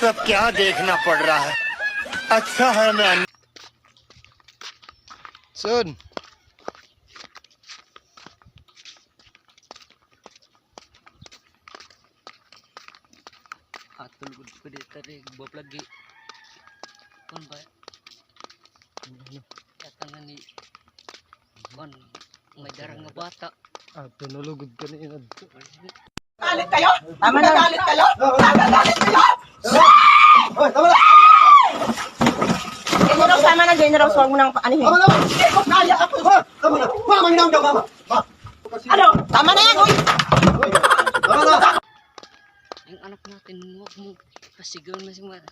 सब क्या देखना पड़ रहा है अच्छा है मैं Sun. Atul ko di tarik bob lagi. Kon ba? Datang ni kon may darang nga bata. Pinulugod ka na yun. Galit kayo? Tama na. Galit kayo? Galit kayo? General, tama na, General. Huwag mo nang paanihin. Kaya ako. Mama, hinam daw, mama. Ano? Tama na yan, uy. Yung anak natin, huwag mo pasigaw na si Mara.